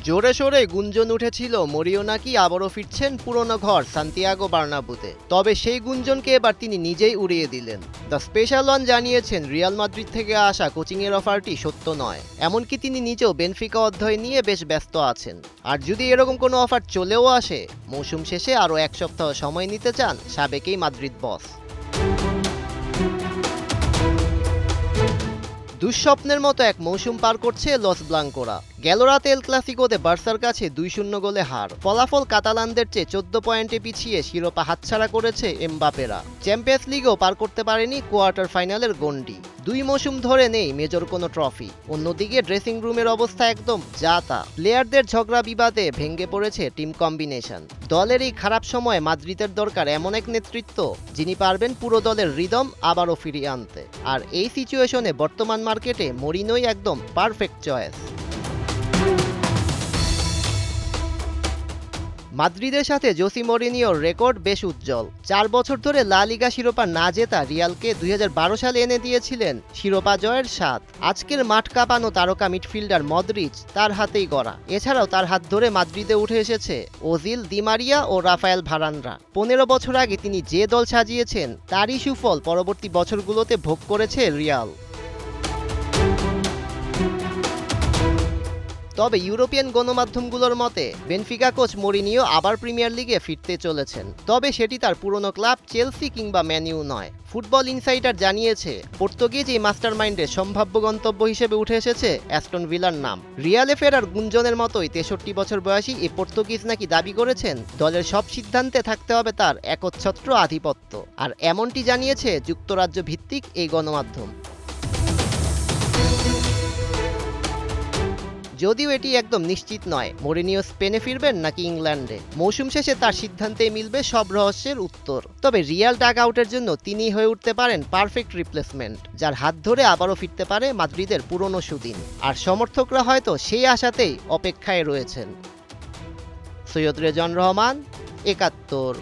জোরে সোরে গুঞ্জন উঠেছিল মরিও নাকি আবারও ফিরছেন পুরনো ঘর সান্তিয়াগো বার্নাব্যুতে। তবে সেই গুঞ্জনকে এবার তিনি নিজেই উড়িয়ে দিলেন। দ্য স্পেশাল ওয়ান জানিয়েছেন রিয়াল মাদ্রিদ থেকে আসা কোচিংয়ের অফারটি সত্য নয়। এমনকি তিনি নিজেও বেনফিকা অধ্যয়ন নিয়ে বেশ ব্যস্ত আছেন। আর যদি এরকম কোনো অফার চলেও আসে, মৌসুম শেষে আরও এক সপ্তাহ সময় নিতে চান সাবেক এই মাদ্রিদ বস। দুঃস্বপ্নের মতো এক মৌসুম পার করছে লস ব্লাঙ্কোরা। গেল রাতে এল ক্লাসিকোতে বার্সার কাছে 2-0 গোলে হার। ফলাফল কাতালানদের চেয়ে 14 পয়েন্টে পিছিয়ে শিরোপা হাতছাড়া করেছে এমবাপেরা। চ্যাম্পিয়ন্স লিগও পার করতে পারেনি কোয়ার্টার ফাইনালের গণ্ডি। 2 মৌসুম ধরে নেই মেজর কোনো ট্রফি। অন্যদিকে ড্রেসিং রুমের অবস্থা একদম যা-তা। প্লেয়ারদের ঝগড়া বিবাদে ভেঙে পড়েছে টিম কম্বিনেশন। দলের এই খারাপ সময়ে মাদ্রিদের দরকার এমন এক নেতৃত্ব যিনি পারবেন পুরো দলের রিদম আবারও ফিরিয়ে আনতে। আর এই সিচুয়েশনে বর্তমান মার্কেটে মরিনোই একদম পারফেক্ট চয়েস। মাদ্রিদের সাথে জোসি মরিনিওর রেকর্ড বেশ উজ্জ্বল। 4 বছর ধরে লা লিগা শিরোপা না জেতা রিয়ালকে 2012 সালে এনে দিয়েছিলেন শিরোপা জয়ের স্বাদ। আজকের মাঠ কাঁপানো তারকা মিডফিল্ডার মদ্রিচ তার হাতেই গড়া। এছাড়াও তার হাত ধরে মাদ্রিদে উঠে এসেছে ওজিল, দি মারিয়া ও রাফায়েল ভারানরা। 15 বছর আগে তিনি যে দল সাজিয়েছেন তারই সুফল পরবর্তী বছরগুলোতে ভোগ করেছে রিয়াল। তবে ইউরোপিয়ান গণমাধ্যমগুলোর মতে বেনফিকা কোচ মরিনিও আবার প্রিমিয়ার লিগে ফিরতে চলেছেন। তবে সেটি তার পুরনো ক্লাব চেলসি কিংবা ম্যানইউ নয়। ফুটবল ইনসাইডার জানিয়েছে পর্তুগিজ এই মাস্টারমাইন্ডের সম্ভাব্য গন্তব্য হিসেবে উঠে এসেছে অ্যাস্টন ভিলার নাম। রিয়ালে ফেরার গুঞ্জনের মতোই 63 বছর বয়সী এই পর্তুগিজ নাকি দাবি করেছেন দলের সব সিদ্ধান্তে থাকতে হবে তার একচ্ছত্র আধিপত্য। আর এমনটি জানিয়েছে যুক্তরাজ্য ভিত্তিক এই গণমাধ্যম। যদিও এটি একদম নিশ্চিত নয় মরিনিও স্পেনে ফিরবেন নাকি ইংল্যান্ডে। মৌসুম শেষে তার সিদ্ধান্তেই মিলবে সব রহস্যের উত্তর। তবে রিয়াল ডাগ আউটের জন্য তিনিই হয়ে উঠতে পারেন পারফেক্ট রিপ্লেসমেন্ট, যার হাত ধরে আবারও ফিরতে পারে মাদ্রিদের পুরনো সুদিন। আর সমর্থকরা হয়তো সেই আশাতেই অপেক্ষায় রয়েছেন। সৈয়দ রেজন রহমান, ৭১।